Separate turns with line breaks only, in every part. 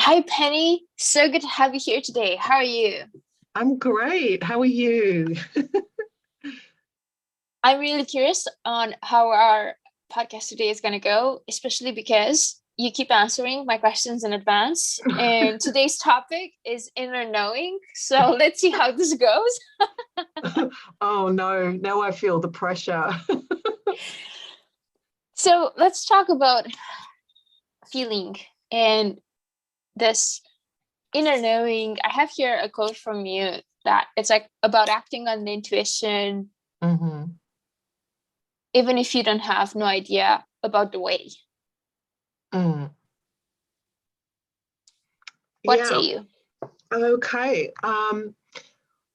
Hi, Penny. So good to have you here today. How are you?
I'm great. How are you?
I'm really curious on how our podcast today is going to go, especially because you keep answering my questions in advance. And today's topic is inner knowing. So let's see how this goes.
Oh no, now I feel the pressure.
So let's talk about feeling and this inner knowing. I have here a quote from you that it's like about acting on the intuition,
hmm
even if you don't have no idea about the way.
Mm.
What say
Yeah,
you?
okay.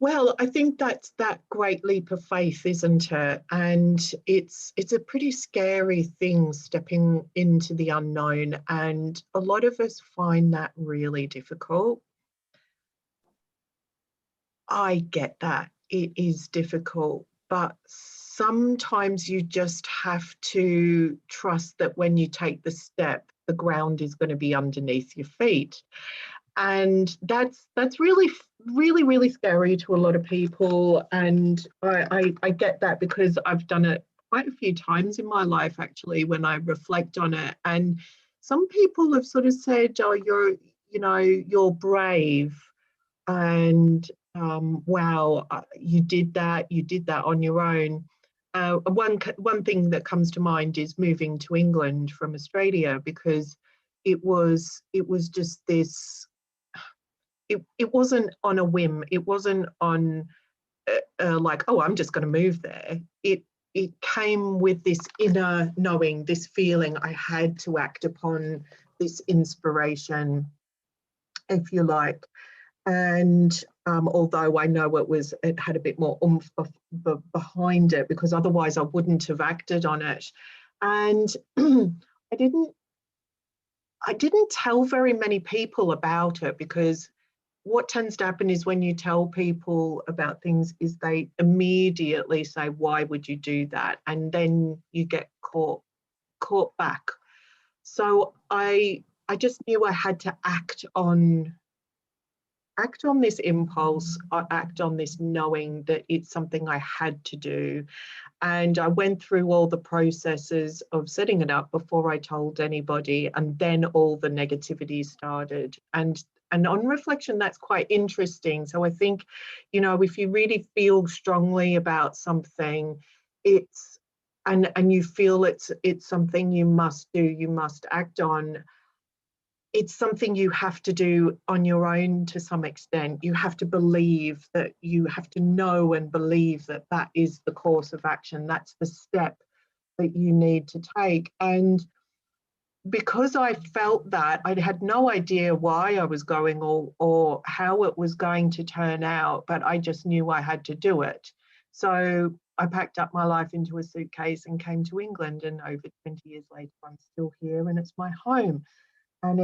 Well, I think that's that great leap of faith, isn't it? And it's a pretty scary thing stepping into the unknown, and a lot of us find that really difficult. I get that. It is difficult, but sometimes you just have to trust that when you take the step, the ground is going to be underneath your feet. And that's really scary to a lot of people. And I get that because I've done it quite a few times in my life actually when I reflect on it. And some people have sort of said, oh, you're brave and wow, you did that on your own. One thing that comes to mind is moving to England from Australia because it was just this. It wasn't on a whim. It wasn't on like, oh, I'm just going to move there. It came with this inner knowing, this feeling I had to act upon this inspiration, if you like. And although I know it had a bit more oomph behind it because otherwise I wouldn't have acted on it. And I didn't I didn't tell very many people about it because what tends to happen is when you tell people about things is they immediately say, why would you do that? And then you get caught back. So I just knew I had to act on this impulse, act on this knowing that it's something I had to do. And I went through all the processes of setting it up before I told anybody, and then all the negativity started. And on reflection, that's quite interesting. So I think, if you really feel strongly about something, it's and you feel it's something you must do, you must act on, it's something you have to do on your own to some extent. You have to believe that you have to know and believe that that is the course of action. That's the step that you need to take. And because I felt that, I had no idea why I was going or how it was going to turn out, but I just knew I had to do it. So I packed up my life into a suitcase and came to England. And over 20 years later, I'm still here and it's my home. And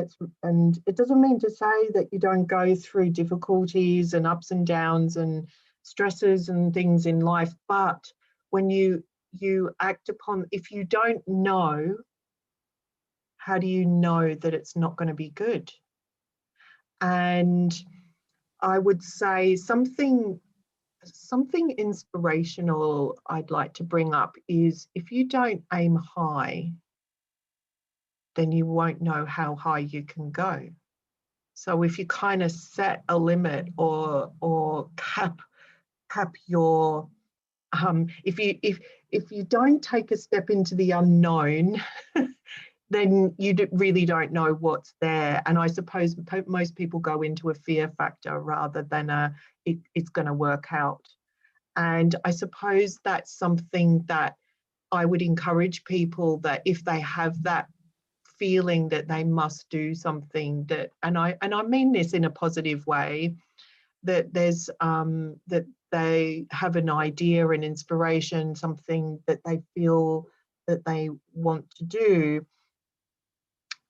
it doesn't mean to say that you don't go through difficulties and ups and downs and stresses and things in life, but when you act upon, if you don't know, how do you know that it's not going to be good? And I would say something inspirational I'd like to bring up is if you don't aim high, then you won't know how high you can go. So if you kind of set a limit or cap your if you don't take a step into the unknown, then you really don't know what's there. And I suppose most people go into a fear factor rather than it's going to work out. And I suppose that's something that I would encourage people that if they have that feeling that they must do something that and I mean this in a positive way, that there's that they have an idea, an inspiration, something that they feel that they want to do,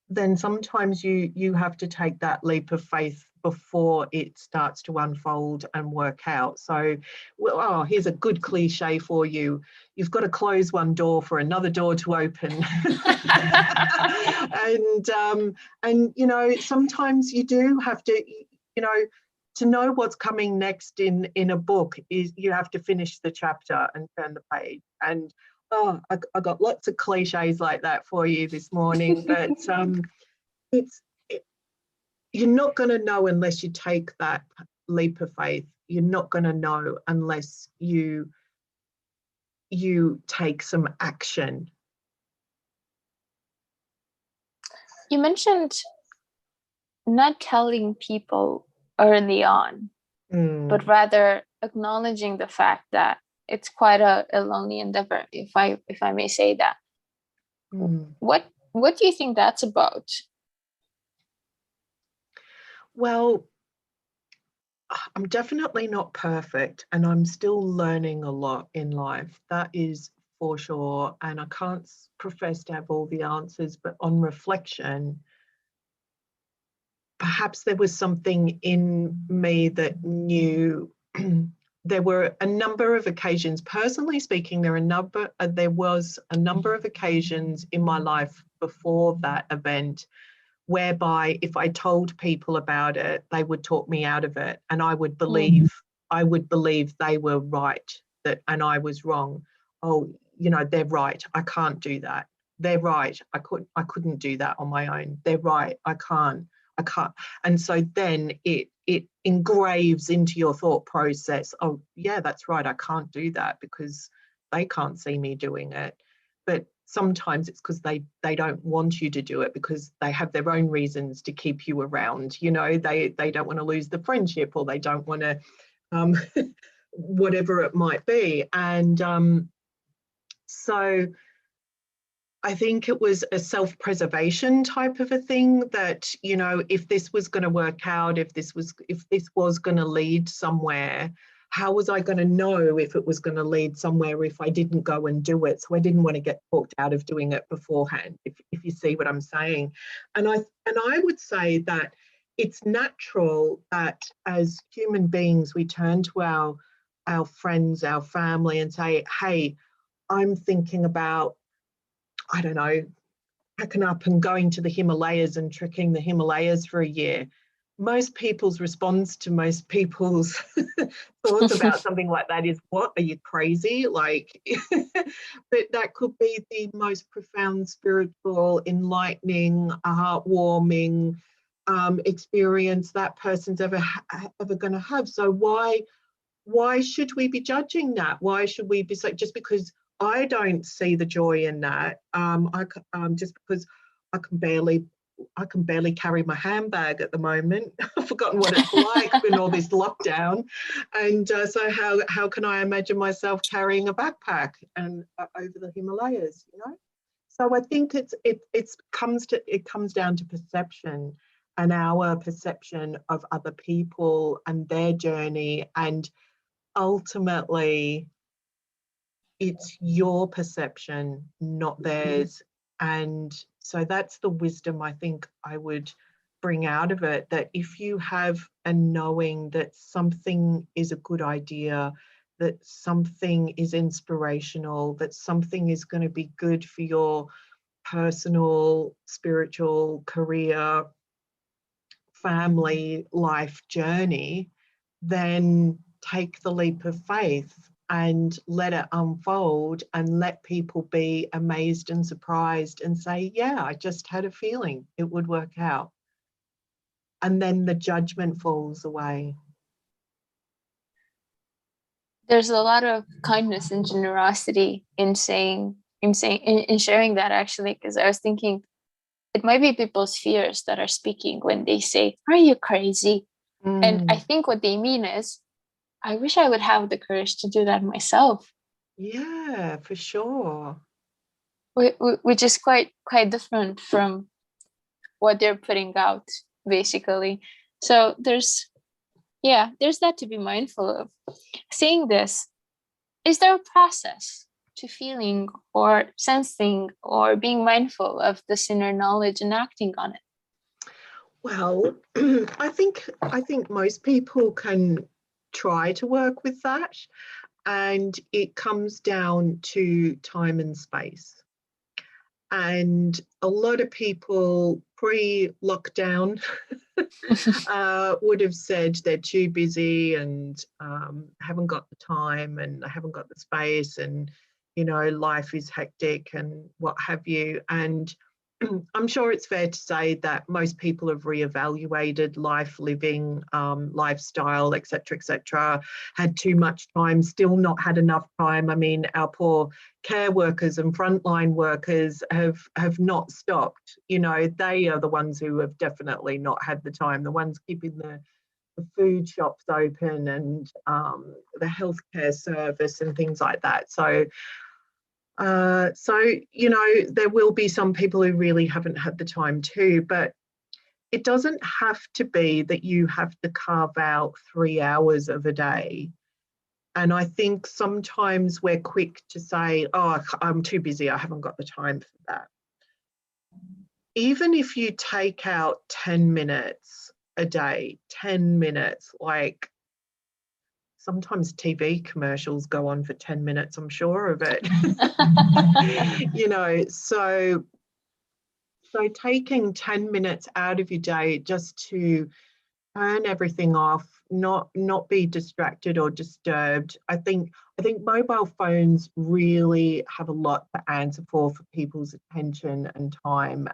then sometimes you have to take that leap of faith before it starts to unfold and work out. So, well, oh, here's a good cliche for you. You've got to close one door for another door to open. And you know, sometimes you do have to, you know what's coming next in a book is you have to finish the chapter and turn the page. And oh, I got lots of cliches like that for you this morning, but it's you're not going to know unless you take that leap of faith. You're not going to know unless you take some action.
You mentioned not telling people early on, but rather acknowledging the fact that it's quite a lonely endeavor, if I may say that. What do you think that's about?
Well, I'm definitely not perfect, and I'm still learning a lot in life. That is for sure. And I can't profess to have all the answers, but on reflection, perhaps there was something in me that knew. There were a number of occasions, personally speaking, there was a number of occasions in my life before that event whereby if I told people about it, they would talk me out of it, and I would believe they were right, and I was wrong. Oh, you know, they're right. I can't do that. They're right. I couldn't do that on my own. They're right. I can't. And so then it engraves into your thought process. Oh, yeah, that's right. I can't do that because they can't see me doing it. But sometimes it's because they don't want you to do it because they have their own reasons to keep you around. You know, they don't want to lose the friendship, or they don't want to whatever it might be. And so I think it was a self-preservation type of a thing that, you know, if this was going to work out, if this was going to lead somewhere, how was I going to know if it was going to lead somewhere if I didn't go and do it? So I didn't want to get talked out of doing it beforehand, if you see what I'm saying. And I would say that it's natural that as human beings, we turn to our friends, our family, and say, hey, I'm thinking about, I don't know, packing up and going to the Himalayas and trekking the Himalayas for a year. Most people's response to most people's thoughts about something like that is, what, are you crazy? Like, but that could be the most profound, spiritual, enlightening, heartwarming experience that person's ever going to have. So why should we be judging that? Why should we be just because I don't see the joy in that? Just because I can barely carry my handbag at the moment. I've forgotten what it's like in all this lockdown, and so how can I imagine myself carrying a backpack and over the Himalayas? You know. So I think it comes down to perception, and our perception of other people and their journey, and ultimately it's your perception, not theirs. And so that's the wisdom I think I would bring out of it, that if you have a knowing that something is a good idea, that something is inspirational, that something is going to be good for your personal, spiritual, career, family life journey, then take the leap of faith and let it unfold, and let people be amazed and surprised and say, yeah, I just had a feeling it would work out. And then the judgment falls away.
There's a lot of kindness and generosity in sharing that, actually, because I was thinking it might be people's fears that are speaking when they say, are you crazy? And I think what they mean is, I wish I would have the courage to do that myself.
Yeah, for sure.
Which is quite different from what they're putting out, basically. So there's that to be mindful of. Saying this, is there a process to feeling or sensing or being mindful of this inner knowledge and acting on it?
Well, I think most people can try to work with that, and it comes down to time and space. And a lot of people pre-lockdown would have said they're too busy and haven't got the time and haven't got the space, and life is hectic and what have you. And I'm sure it's fair to say that most people have reevaluated life, living, lifestyle, etc., had too much time, still not had enough time. I mean, our poor care workers and frontline workers have not stopped. They are the ones who have definitely not had the time, the ones keeping the food shops open and the healthcare service and things like that. So there will be some people who really haven't had the time too, but it doesn't have to be that you have to carve out 3 hours of a day. And I think sometimes we're quick to say, oh, I'm too busy, I haven't got the time for that. Even if you take out 10 minutes a day, 10 minutes, like sometimes TV commercials go on for 10 minutes, I'm sure of it. So taking 10 minutes out of your day just to turn everything off, not be distracted or disturbed. I think mobile phones really have a lot to answer for people's attention and time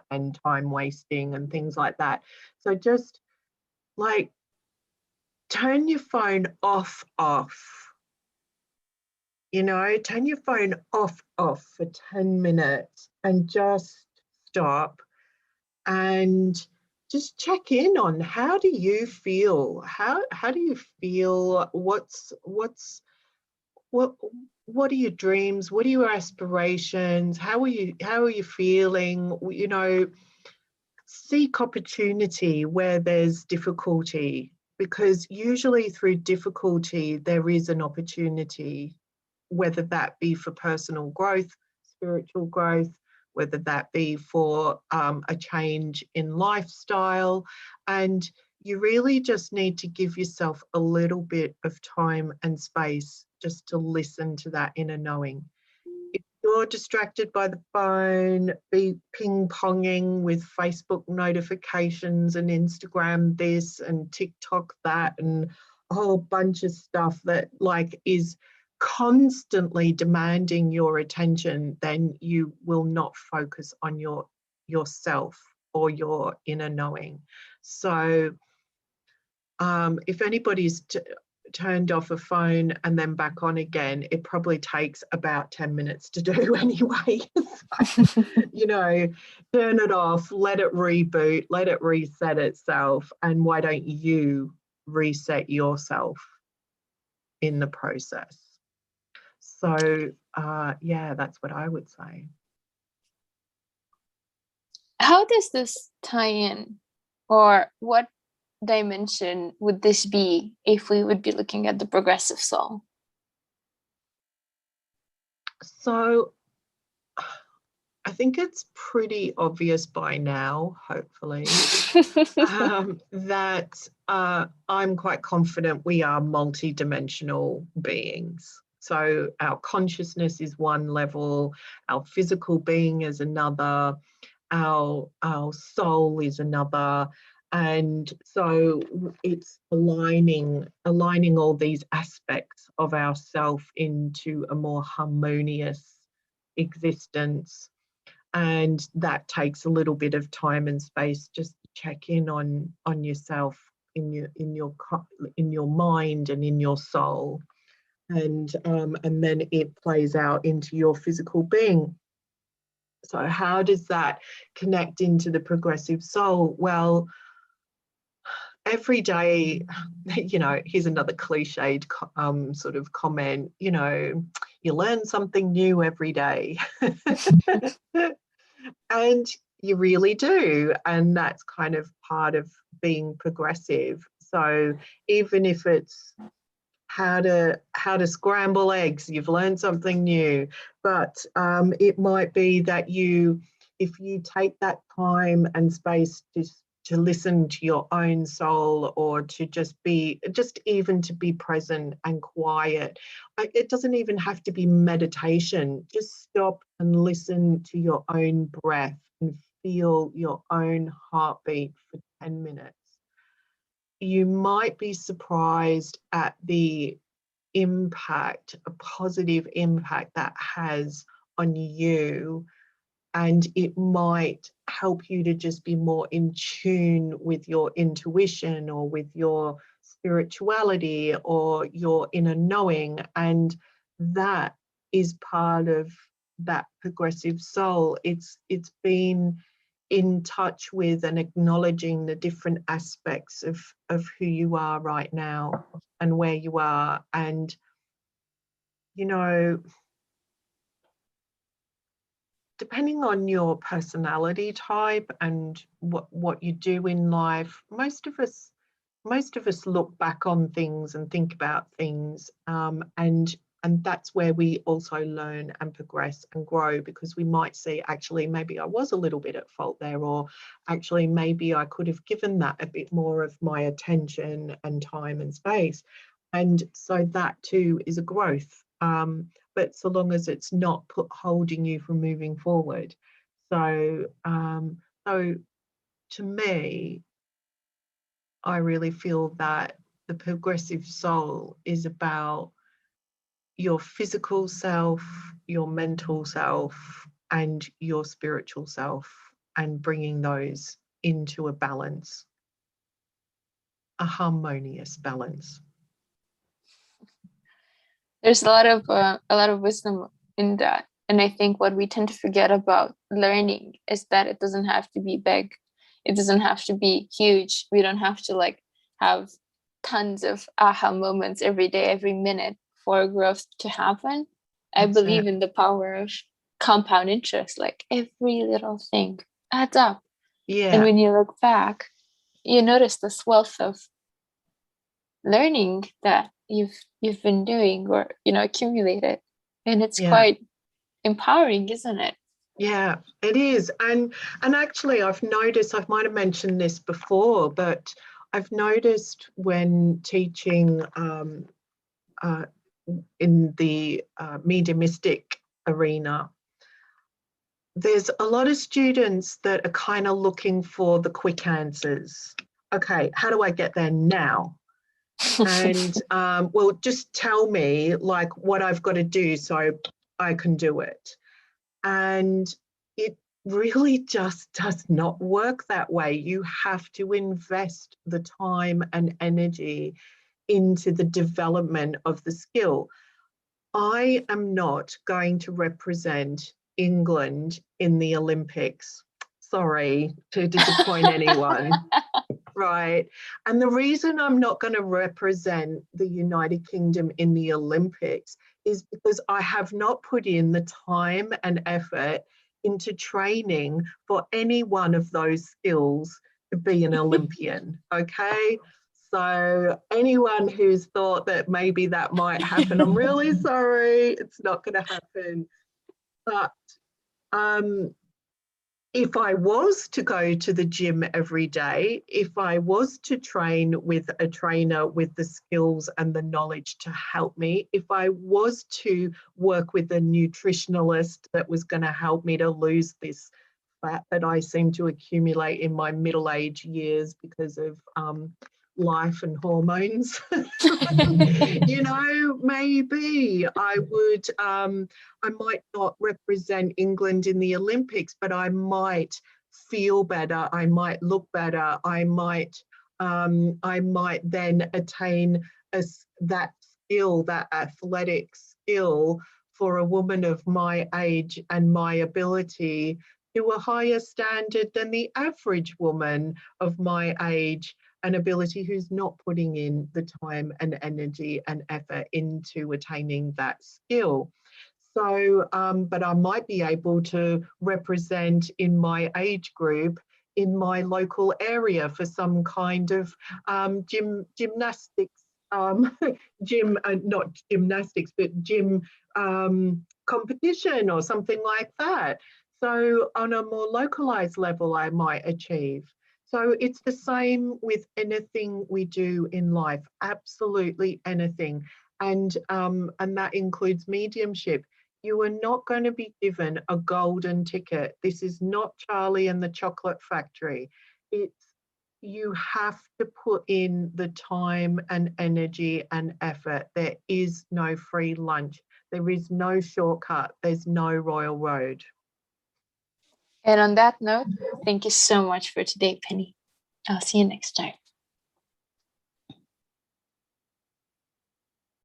wasting and things like that. So just like turn your phone off. Turn your phone off for 10 minutes and just stop and just check in on how do you feel? How do you feel? What are your dreams? What are your aspirations? How are you feeling? Seek opportunity where there's difficulty, because usually through difficulty there is an opportunity, whether that be for personal growth, spiritual growth, whether that be for a change in lifestyle. And you really just need to give yourself a little bit of time and space just to listen to that inner knowing. If you're distracted by the phone, be ping-ponging with Facebook notifications and Instagram this and TikTok that and a whole bunch of stuff that is constantly demanding your attention, then you will not focus on yourself or your inner knowing. So if anybody's turned off a phone and then back on again, it probably takes about 10 minutes to do anyway. Turn it off, let it reboot, let it reset itself, and why don't you reset yourself in the process? So that's what I would say.
How does this tie in, or what dimension would this be if we would be looking at the progressive soul?
So I think it's pretty obvious by now, hopefully, that I'm quite confident we are multidimensional beings. So our consciousness is one level, our physical being is another, our soul is another. And so it's aligning all these aspects of ourself into a more harmonious existence. And that takes a little bit of time and space just to check in on yourself, in your mind and in your soul, and then it plays out into your physical being. So how does that connect into the progressive soul? Well, every day, here's another cliched sort of comment, you learn something new every day. And you really do. And that's kind of part of being progressive. So even if it's how to scramble eggs. You've learned something new. But it might be that if you take that time and space to listen to your own soul, or to just even to be present and quiet. It doesn't even have to be meditation. Just stop and listen to your own breath and feel your own heartbeat for 10 minutes. You might be surprised at the impact, a positive impact that has on you, and it might help you to just be more in tune with your intuition, or with your spirituality, or your inner knowing. And that is part of that progressive soul. It's being in touch with and acknowledging the different aspects of who you are right now and where you are. And depending on your personality type and what you do in life, most of us look back on things and think about things, and that's where we also learn and progress and grow, because we might see, actually, maybe I was a little bit at fault there, or actually maybe I could have given that a bit more of my attention and time and space. And so that too is a growth. But so long as it's not holding you from moving forward. So to me, I really feel that the progressive soul is about your physical self, your mental self, and your spiritual self, and bringing those into a balance, a harmonious balance.
There's a lot of wisdom in that. And I think what we tend to forget about learning is that it doesn't have to be big. It doesn't have to be huge. We don't have to have tons of aha moments every day, every minute for growth to happen. I believe in the power of compound interest. Like, every little thing adds up.
Yeah.
And when you look back, you notice this wealth of learning that you've been doing, or accumulated, and it's quite empowering, isn't it?
Yeah, it is. And actually, I've noticed, I might have mentioned this before, but I've noticed when teaching in the mediumistic arena, there's a lot of students that are kind of looking for the quick answers. Okay, how do I get there now? And well, just tell me what I've got to do so I can do it. And it really just does not work that way. You have to invest the time and energy into the development of the skill. I am not going to represent England in the Olympics. Sorry to disappoint anyone. Right. And the reason I'm not going to represent the United Kingdom in the Olympics is because I have not put in the time and effort into training for any one of those skills to be an Olympian. Okay. So anyone who's thought that maybe that might happen, I'm really sorry. It's not going to happen. But if I was to go to the gym every day, if I was to train with a trainer with the skills and the knowledge to help me, if I was to work with a nutritionalist that was going to help me to lose this fat that I seem to accumulate in my middle-age years because of life and hormones, maybe I would, I might not represent England in the Olympics, but I might feel better, I might look better, I might then attain that skill, that athletic skill for a woman of my age and my ability to a higher standard than the average woman of my age and ability who's not putting in the time and energy and effort into attaining that skill. So, but I might be able to represent in my age group in my local area for some kind of gymnastics gym, not gymnastics, but gym competition or something like that. So on a more localized level, I might achieve. So it's the same with anything we do in life, absolutely anything. And that includes mediumship. You are not going to be given a golden ticket. This is not Charlie and the Chocolate Factory. It's you have to put in the time and energy and effort. There is no free lunch. There is no shortcut. There's no royal road.
And on that note, thank you so much for today, Penny. I'll see you next time.